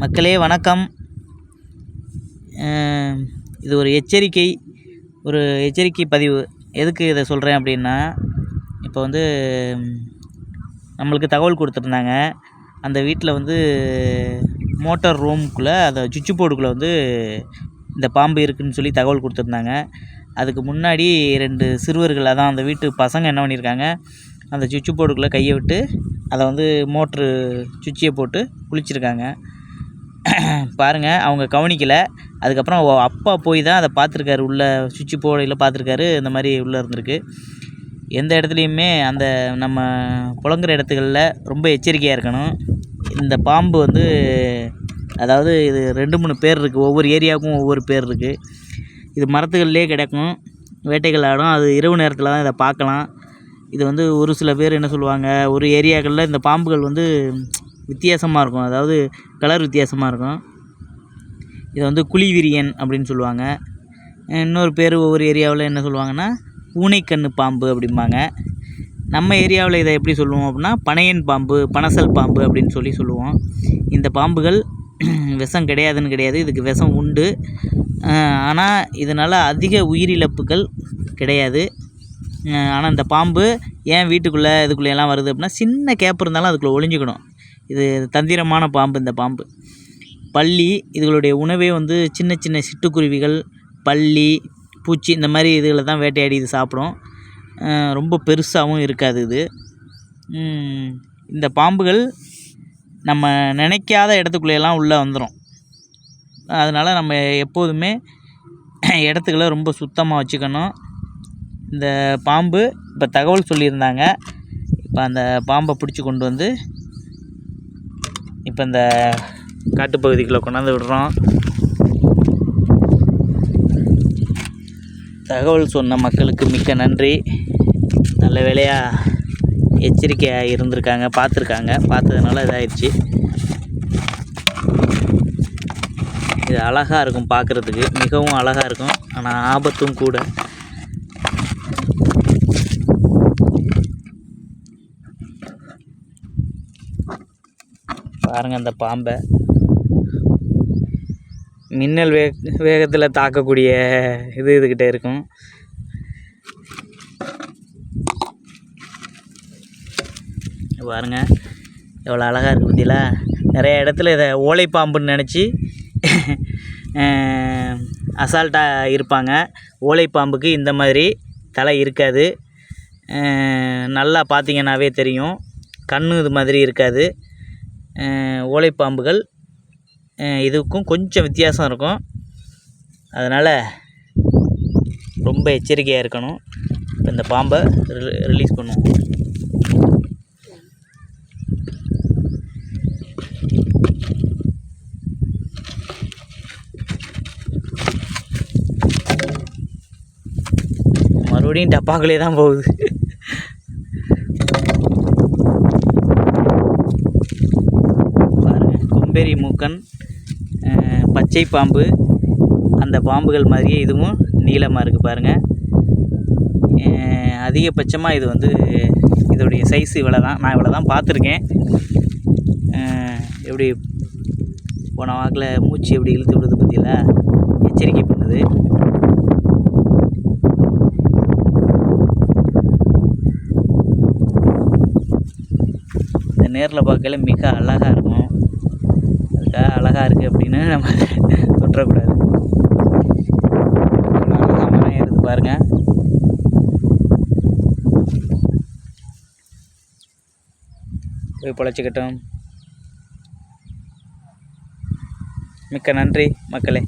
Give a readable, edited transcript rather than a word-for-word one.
மக்களே வணக்கம். இது ஒரு எச்சரிக்கை பதிவு. எதுக்கு இதை சொல்கிறேன் அப்படின்னா, இப்போ வந்து நம்மளுக்கு தகவல் கொடுத்துருந்தாங்க. அந்த வீட்டில் வந்து மோட்டார் ரூமுக்குள்ளே அந்த சுவிட்ச் போர்டுக்குள்ளே வந்து இந்த பாம்பு இருக்குதுன்னு சொல்லி தகவல் கொடுத்துருந்தாங்க. அதுக்கு முன்னாடி 2 சிறுவர்கள், அதான் அந்த வீட்டு பசங்க என்ன பண்ணியிருக்காங்க, அந்த சுவிட்ச் போர்டுக்குள்ளே கையை விட்டு அதை வந்து மோட்ரு சுவிட்சை போட்டு குளிச்சிருக்காங்க. பாருங்கள், அவங்க கவனிக்கலை. அதுக்கப்புறம் அப்பா போய் தான் அதை பார்த்துருக்காரு. உள்ள சுவிட்ச் போர்டில் பார்த்துருக்காரு, இந்த மாதிரி உள்ளே இருந்திருக்கு. எந்த இடத்துலையுமே அந்த நம்ம புழங்குற இடத்துகளில் ரொம்ப எச்சரிக்கையாக இருக்கணும். இந்த பாம்பு வந்து அதாவது இது 2-3 பேர் இருக்குது. ஒவ்வொரு ஏரியாவுக்கும் ஒவ்வொரு பேர் இருக்குது. இது மரத்துகள்லேயே கிடக்கும், வேட்டைகள் ஆடும். அது இரவு நேரத்தில் தான் இதை பார்க்கலாம். இது வந்து ஒரு சில பேர் என்ன சொல்லுவாங்க, ஒரு ஏரியாக்களில் இந்த பாம்புகள் வந்து வித்தியாசமாக இருக்கும், அதாவது கலர் வித்தியாசமாக இருக்கும். இது வந்து குழிவிரியன் அப்படின்னு சொல்லுவாங்க. இன்னொரு பேர் ஒவ்வொரு ஏரியாவில் என்ன சொல்லுவாங்கன்னா பூனைக்கண்ணு பாம்பு அப்படிம்பாங்க. நம்ம ஏரியாவில் இதை எப்படி சொல்லுவோம் அப்படின்னா பனையன் பாம்பு, பனசல் பாம்பு அப்படின்னு சொல்லுவோம். இந்த பாம்புகள் விஷம் கிடையாது, இதுக்கு விஷம் உண்டு. ஆனால் இதனால் அதிக உயிரிழப்புகள் கிடையாது. ஆனால் இந்த பாம்பு ஏன் வீட்டுக்குள்ளே இதுக்குள்ளேயெல்லாம் வருது அப்படின்னா, சின்ன கேப் இருந்தாலும் அதுக்குள்ளே ஒளிஞ்சிக்கணும். இது தந்திரமான பாம்பு. இந்த பாம்பு பல்லி, இதுகளுடைய உணவே வந்து சின்ன சின்ன சிட்டுக்குருவிகள், பல்லி, பூச்சி, இந்த மாதிரி இதுகளை தான் வேட்டையாடி இது சாப்பிடும். ரொம்ப பெருசாகவும் இருக்காது இது. இந்த பாம்புகள் நம்ம நினைக்காத இடத்துக்குள்ளேயெல்லாம் உள்ளே வந்துடும். அதனால் நம்ம எப்போதுமே இடத்துக்களை ரொம்ப சுத்தமாக வச்சுக்கணும். இந்த பாம்பு இப்போ தகவல் சொல்லியிருந்தாங்க. இப்போ அந்த பாம்பை பிடிச்சி கொண்டு வந்து இப்போ இந்த காட்டுப்பகுதிக்குள்ளே கொண்டாந்து விடுறோம். தகவல் சொன்ன மக்களுக்கு மிக்க நன்றி. நல்ல வேளையாக எச்சரிக்கையாக இருந்திருக்காங்க, பார்த்ததுனால இதாகிடுச்சு. இது அழகாக இருக்கும், பார்க்குறதுக்கு மிகவும் அழகாக இருக்கும், ஆனால் ஆபத்தும் கூட. பாருங்கள், அந்த பாம்பை மின்னல் வேகத்தில் தாக்கக்கூடிய இதுக்கிட்ட இருக்கும். பாருங்கள் எவ்வளோ அழகாக இருக்குது பற்றிங்களா. நிறைய இடத்துல இதை ஓலைப்பாம்புன்னு நினச்சி அசால்ட்டாக இருப்பாங்க. ஓலைப்பாம்புக்கு இந்த மாதிரி தலை இருக்காது. நல்லா பார்த்தீங்கன்னாவே தெரியும், கண்ணு இது மாதிரி இருக்காது. ஓலைப்பாம்புகள் இதுக்கும் கொஞ்சம் வித்தியாசம் இருக்கும். அதனால் ரொம்ப எச்சரிக்கையாக இருக்கணும். இப்போ இந்த பாம்பை ரிலீஸ் பண்ணுவோம். மறுபடியும் டப்பாக்குள்ளே தான் போகுது. பாருங்கள், கொம்பேரி மூக்கன், பச்சை பாம்பு, அந்த பாம்புகள் மாதிரியே இதுவும் நீளமாக இருக்குது. பாருங்கள், அதிகபட்சமாக இது வந்து இதோடைய சைஸு இவ்வளோ தான். நான் இவ்வளோ தான் பார்த்துருக்கேன். எப்படி போன வாக்கில் மூச்சு எப்படி இழுத்து விடுது பற்றியில எச்சரிக்கை பண்ணுது. இந்த நேரில் பார்க்கல மிக அழகாக இருக்கும். அதுக்காக அழகாக இருக்குது அப்படின்னு நம்ம தொற்றக்கூடாது. அழகாக மரம் ஏறுது பாருங்கள். போய் பொழைச்சிக்கட்டும். மிக்க நன்றி மக்களே.